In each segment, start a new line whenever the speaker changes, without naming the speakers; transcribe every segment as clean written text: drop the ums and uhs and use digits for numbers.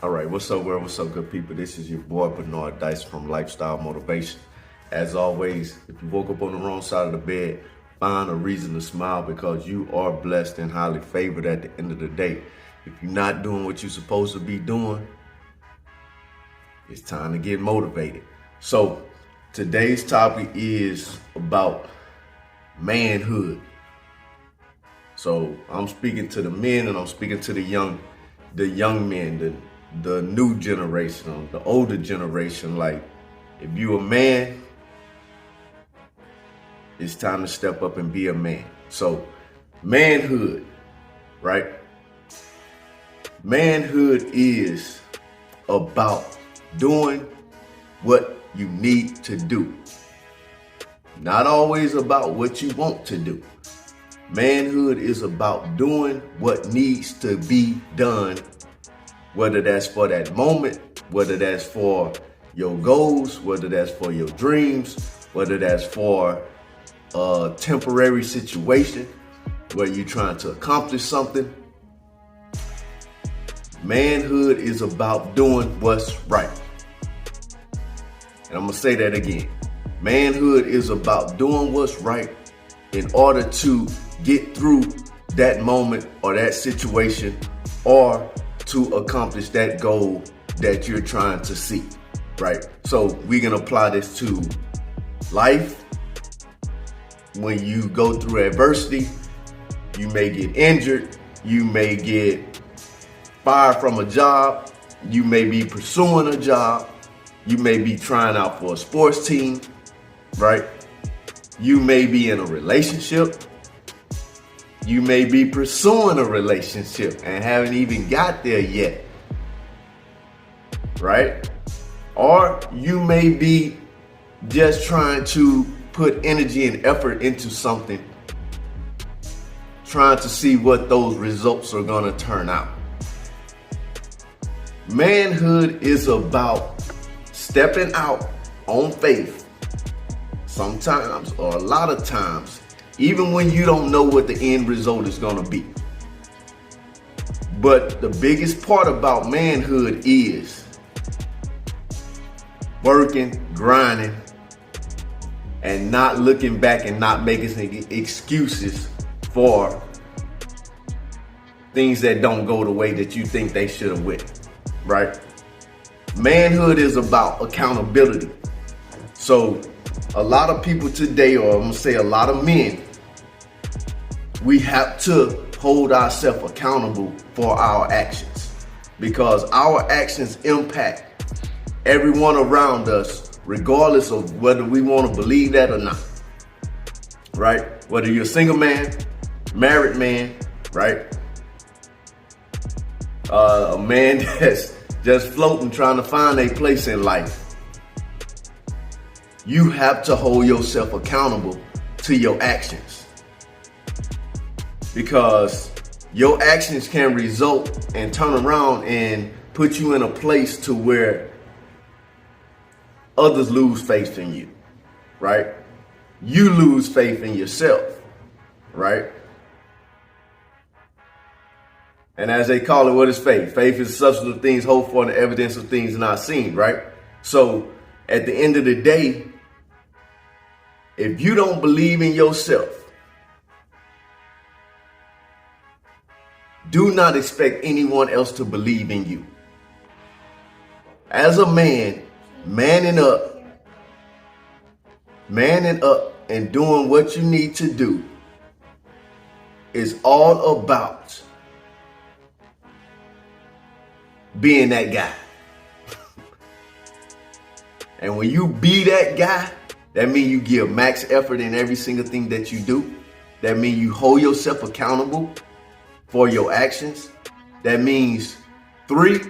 All right, what's up, world? What's up, good people? This is your boy Bernard Dice from Lifestyle Motivation. As always, if you woke up on the wrong side of the bed, find a reason to smile because you are blessed and highly favored at the end of the day. If you're not doing what you're supposed to be doing, it's time to get motivated. So today's topic is about manhood. So I'm speaking to the men and I'm speaking to the young men, the new generation, the older generation. Like, if you a man, it's time to step up and be a man. So manhood, right? Manhood is about doing what you need to do. Not always about what you want to do. Manhood is about doing what needs to be done, whether that's for that moment, whether that's for your goals, whether that's for your dreams, whether that's for a temporary situation where you're trying to accomplish something. Manhood is about doing what's right. And I'm gonna say that again. Manhood is about doing what's right in order to get through that moment or that situation, or to accomplish that goal that you're trying to see, right? So we can apply this to life. When you go through adversity, you may get injured, you may get fired from a job, you may be pursuing a job, you may be trying out for a sports team, right? You may be in a relationship. You may be pursuing a relationship and haven't even got there yet, right? Or you may be just trying to put energy and effort into something, trying to see what those results are going to turn out. Manhood is about stepping out on faith, sometimes or a lot of times, even when you don't know what the end result is going to be. But the biggest part about manhood is working, grinding, and not looking back and not making excuses for things that don't go the way that you think they should have went, right? Manhood is about accountability. So a lot of people today, or I'm gonna say a lot of men, we have to hold ourselves accountable for our actions, because our actions impact everyone around us, regardless of whether we want to believe that or not, right? Whether you're a single man, married man, right? A man that's just floating, trying to find a place in life. You have to hold yourself accountable to your actions, because your actions can result and turn around and put you in a place to where others lose faith in you, right? You lose faith in yourself, right? And as they call it, what is faith? Faith is the substance of things hoped for and the evidence of things not seen, right? So at the end of the day, if you don't believe in yourself, do not expect anyone else to believe in you. As a man, manning up and doing what you need to do is all about being that guy. And when you be that guy, that means you give max effort in every single thing that you do. That means you hold yourself accountable for your actions. That means 3,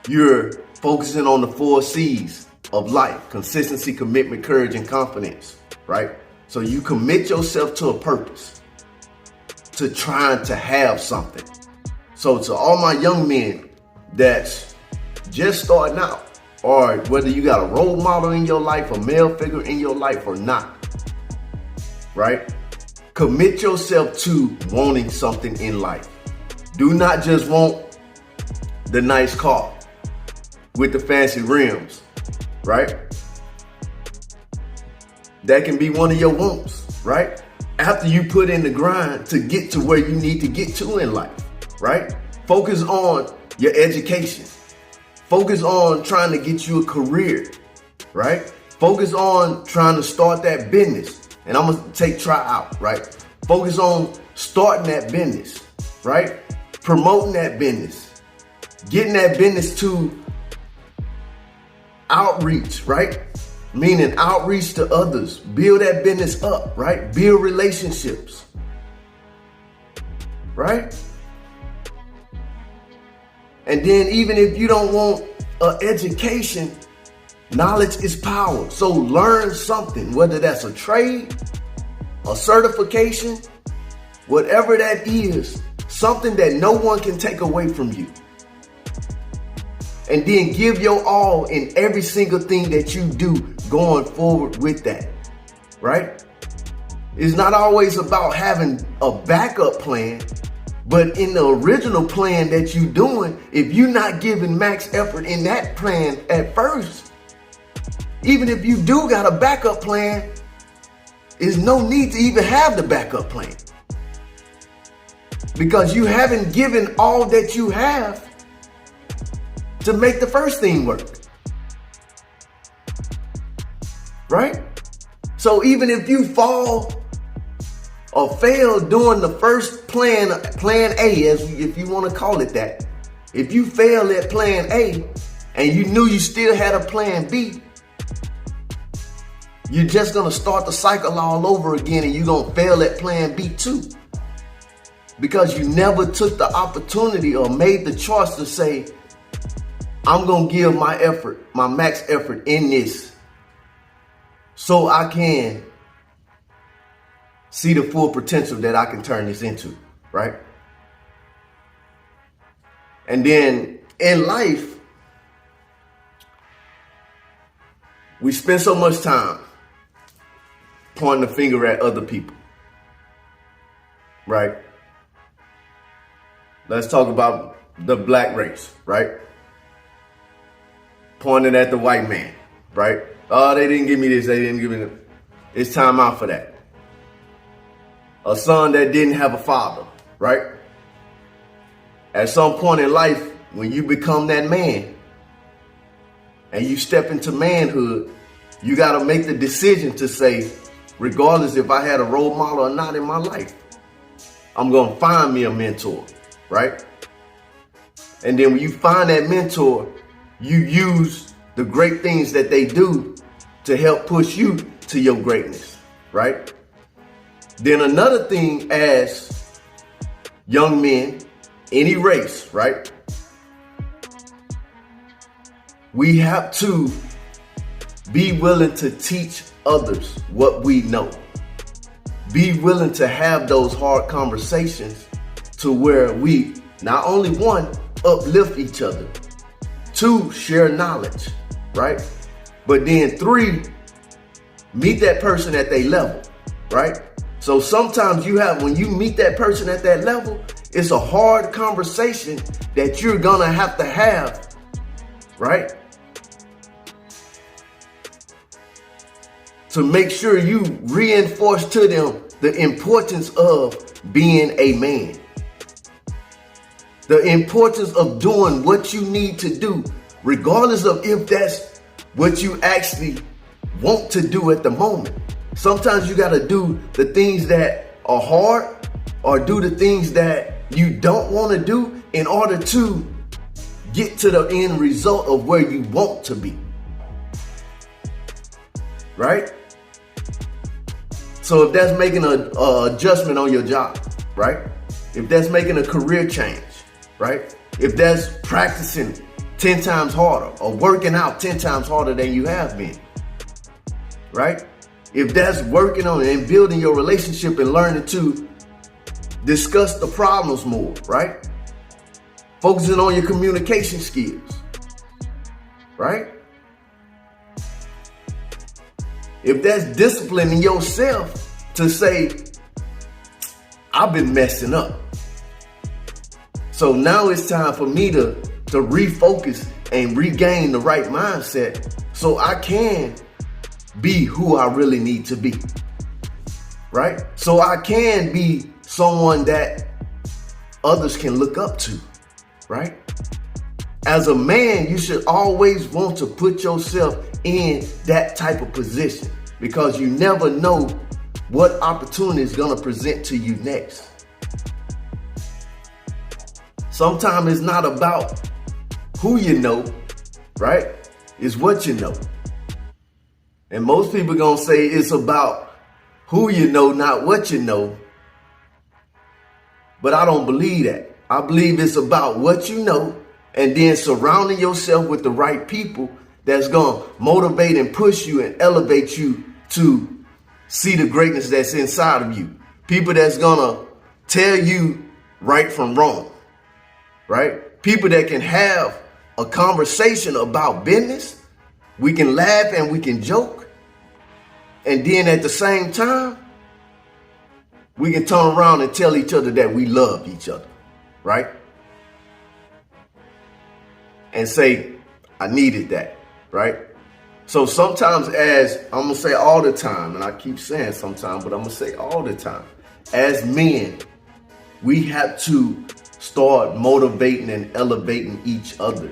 you're focusing on the 4 C's of life: consistency, commitment, courage, and confidence, right? So you commit yourself to a purpose, to trying to have something. So to all my young men that's just starting out, or whether you got a role model in your life, a male figure in your life or not, right? Commit yourself to wanting something in life. Do not just want the nice car with the fancy rims, right? That can be one of your wants, right? After you put in the grind to get to where you need to get to in life, right? Focus on your education. Focus on trying to get you a career, right? Focus on trying to start that business. And I'm going to try out, right? Focus on starting that business, right? Promoting that business. Getting that business to outreach, right? Meaning outreach to others. Build that business up, right? Build relationships, right? And then even if you don't want an education, knowledge is power. So learn something, whether that's a trade, a certification, whatever that is, something that no one can take away from you. And then give your all in every single thing that you do going forward with that, right? It's not always about having a backup plan, but in the original plan that you're doing, if you're not giving max effort in that plan at first, even if you do got a backup plan, there's no need to even have the backup plan. Because you haven't given all that you have to make the first thing work. Right? So even if you fall or fail doing the first plan A, if you want to call it that, if you fail at plan A and you knew you still had a plan B, you're just going to start the cycle all over again, and you're going to fail at plan B too. Because you never took the opportunity or made the choice to say, I'm going to give my effort, my max effort in this, so I can see the full potential that I can turn this into, right? And then in life, we spend so much time pointing the finger at other people, right? Let's talk about the black race, right? Pointing at the white man, right? Oh, they didn't give me this, they didn't give me that. It's time out for that. A son that didn't have a father, right? At some point in life, when you become that man and you step into manhood, you got to make the decision to say, regardless if I had a role model or not in my life, I'm going to find me a mentor, right? And then when you find that mentor, you use the great things that they do to help push you to your greatness, right? Then another thing, as young men, any race, right? We have to be willing to teach others what we know. Be willing to have those hard conversations to where we not only, one, uplift each other, two, share knowledge, right? But then three, meet that person at their level, right? So sometimes when you meet that person at that level, it's a hard conversation that you're gonna have to have, right? To make sure you reinforce to them the importance of being a man. The importance of doing what you need to do, regardless of if that's what you actually want to do at the moment. Sometimes you got to do the things that are hard or do the things that you don't want to do in order to get to the end result of where you want to be. Right? So if that's making an adjustment on your job, right? If that's making a career change, right? If that's practicing 10 times harder or working out 10 times harder than you have been, right? If that's working on and building your relationship and learning to discuss the problems more, right? Focusing on your communication skills, right? If that's disciplining yourself to say, I've been messing up, so now it's time for me to to refocus and regain the right mindset so I can be who I really need to be, right? So I can be someone that others can look up to, right? As a man, you should always want to put yourself in that type of position because you never know what opportunity is going to present to you next. Sometimes it's not about who you know, right? It's what you know. And most people going to say it's about who you know, not what you know. But I don't believe that. I believe it's about what you know and then surrounding yourself with the right people that's going to motivate and push you and elevate you to see the greatness that's inside of you. People that's going to tell you right from wrong, right? People that can have a conversation about business. We can laugh and we can joke. And then at the same time, we can turn around and tell each other that we love each other, right? And say, I needed that, right? So sometimes, as I'm going to say all the time, and I keep saying sometimes, but I'm going to say all the time, as men, we have to start motivating and elevating each other.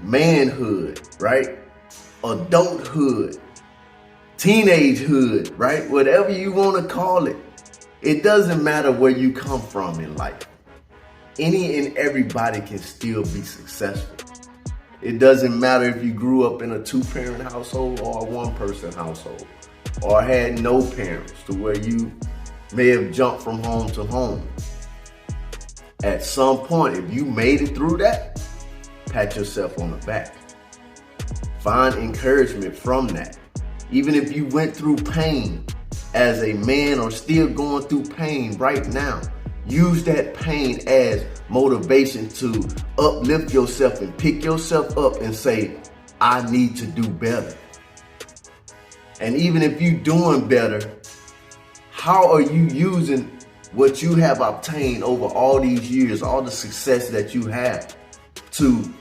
Manhood, right? Adulthood, teenagehood, right? Whatever you want to call it. It doesn't matter where you come from in life. Any and everybody can still be successful. It doesn't matter if you grew up in a 2-parent household or a 1-person household, or had no parents to where you may have jumped from home to home. At some point, if you made it through that, pat yourself on the back. Find encouragement from that. Even if you went through pain as a man or still going through pain right now, use that pain as motivation to uplift yourself and pick yourself up and say, I need to do better. And even if you're doing better, how are you using what you have obtained over all these years, all the success that you have to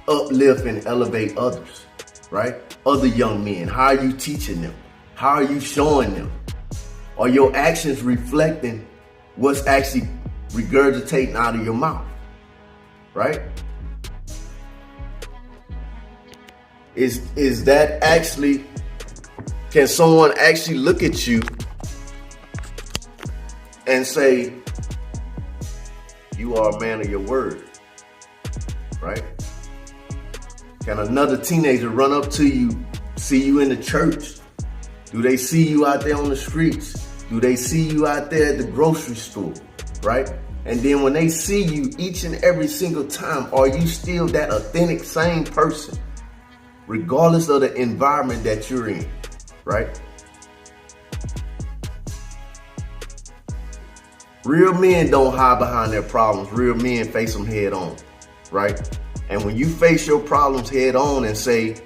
uplift and elevate others, right? Other young men, how are you teaching them? How are you showing them? Are your actions reflecting what's actually regurgitating out of your mouth, right? Is that actually, can someone actually look at you and say, you are a man of your word, right? Can another teenager run up to you, see you in the church? Do they see you out there on the streets? Do they see you out there at the grocery store, right? And then when they see you each and every single time, are you still that authentic, same person, regardless of the environment that you're in, right? Real men don't hide behind their problems. Real men face them head on, right? And when you face your problems head on and say,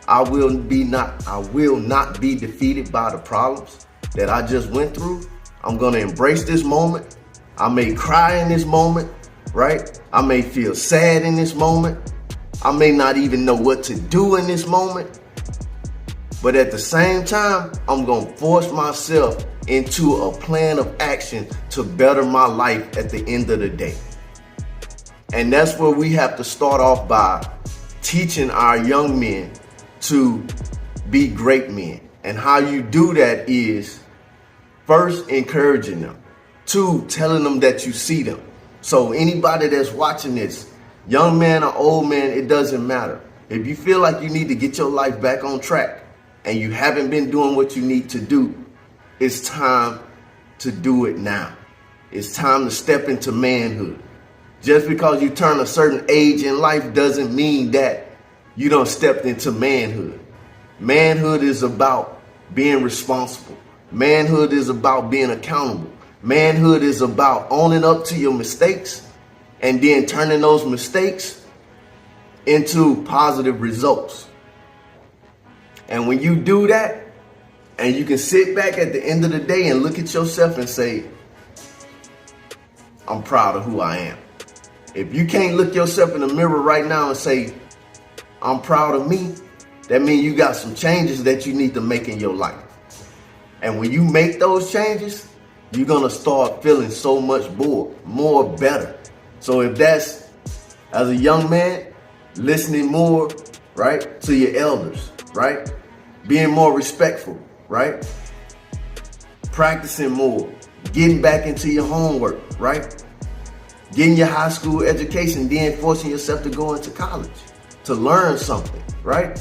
I will not be defeated by the problems that I just went through. I'm going to embrace this moment. I may cry in this moment, right? I may feel sad in this moment. I may not even know what to do in this moment. But at the same time, I'm going to force myself into a plan of action to better my life at the end of the day. And that's where we have to start off by teaching our young men to be great men. And how you do that is, first, encouraging them. 2, telling them that you see them. So anybody that's watching this, young man or old man, it doesn't matter. If you feel like you need to get your life back on track and you haven't been doing what you need to do, it's time to do it now. It's time to step into manhood. Just because you turn a certain age in life doesn't mean that you done stepped into manhood. Manhood is about being responsible. Manhood is about being accountable. Manhood is about owning up to your mistakes and then turning those mistakes into positive results. And when you do that, and you can sit back at the end of the day and look at yourself and say, I'm proud of who I am. If you can't look yourself in the mirror right now and say, I'm proud of me, that means you got some changes that you need to make in your life. And when you make those changes, you're going to start feeling so much more better. So if that's, as a young man, listening more, right, to your elders, right, being more respectful, right, practicing more, getting back into your homework, right, getting your high school education, then forcing yourself to go into college to learn something, right?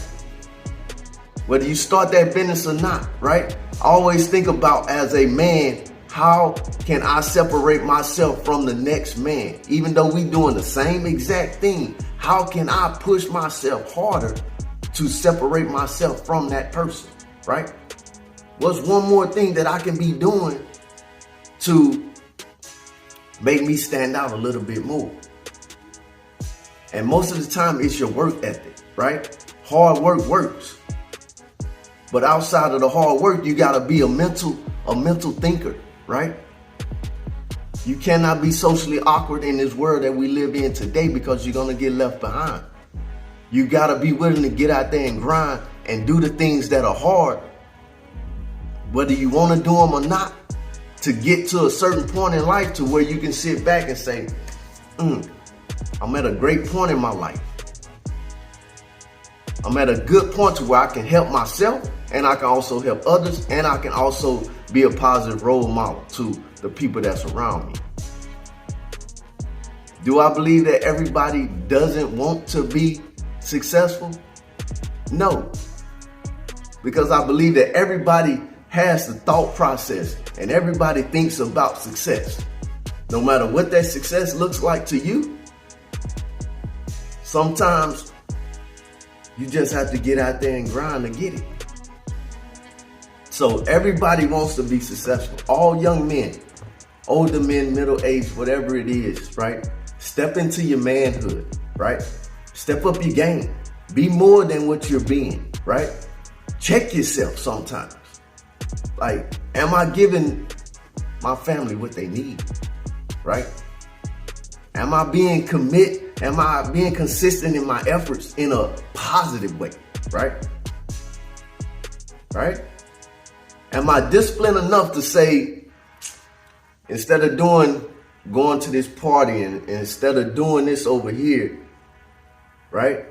Whether you start that business or not, right? Always think about, as a man, how can I separate myself from the next man? Even though we doing the same exact thing, how can I push myself harder to separate myself from that person, right? What's one more thing that I can be doing to make me stand out a little bit more? And most of the time, it's your work ethic, right? Hard work works. But outside of the hard work, you gotta be a mental thinker, right? You cannot be socially awkward in this world that we live in today, because you're gonna get left behind. You gotta be willing to get out there and grind and do the things that are hard, whether you wanna do them or not, to get to a certain point in life to where you can sit back and say, I'm at a great point in my life. I'm at a good point to where I can help myself, and I can also help others, and I can also be a positive role model to the people that's around me. Do I believe that everybody doesn't want to be successful? No. Because I believe that everybody has the thought process, and everybody thinks about success. No matter what that success looks like to you, sometimes you just have to get out there and grind to get it. So everybody wants to be successful. All young men, older men, middle age, whatever it is, right? Step into your manhood, right? Step up your game. Be more than what you're being, right? Check yourself sometimes. Like, am I giving my family what they need, right? Am I being Am I being consistent in my efforts in a positive way, right? Right? Am I disciplined enough to say, instead of going to this party and instead of doing this over here, right?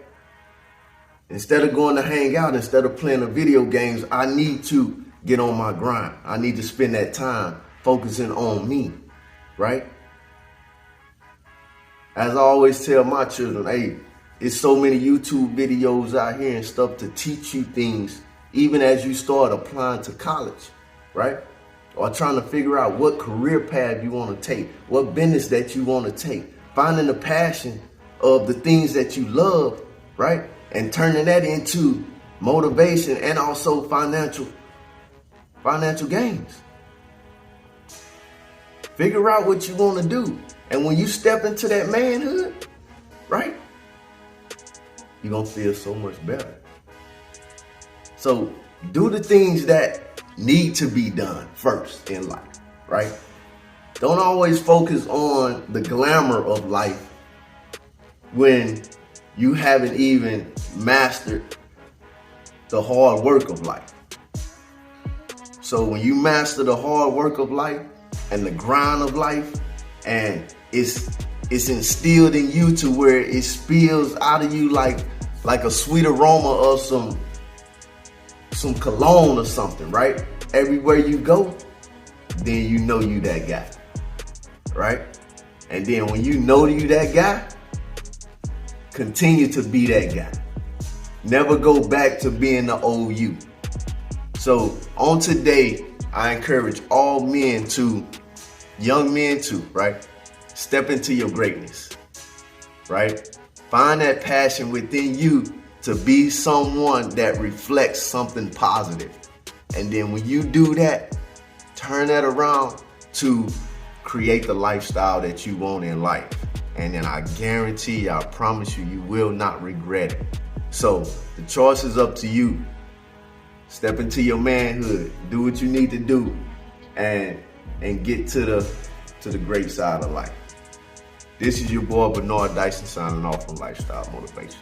Instead of going to hang out, instead of playing the video games, I need to get on my grind. I need to spend that time focusing on me, right? As I always tell my children, hey, it's so many YouTube videos out here and stuff to teach you things, even as you start applying to college, right? Or trying to figure out what career path you want to take, what business that you want to take, finding the passion of the things that you love, right? And turning that into motivation and also financial gains. Figure out what you want to do. And when you step into that manhood, right, you're going to feel so much better. So do the things that need to be done first in life, right? Don't always focus on the glamour of life when you haven't even mastered the hard work of life. So when you master the hard work of life and the grind of life, and it's instilled in you to where it spills out of you like a sweet aroma of some cologne or something, right? Everywhere you go, then you know you that guy, right? And then when you know you that guy, continue to be that guy. Never go back to being the old you. So on today, I encourage all men to, young men too, right? Step into your greatness, right? Find that passion within you to be someone that reflects something positive. And then when you do that, turn that around to create the lifestyle that you want in life. And then I guarantee you, I promise you, you will not regret it. So the choice is up to you. Step into your manhood, do what you need to do, and get to the great side of life. This is your boy Bernard Dyson signing off from Lifestyle Motivation.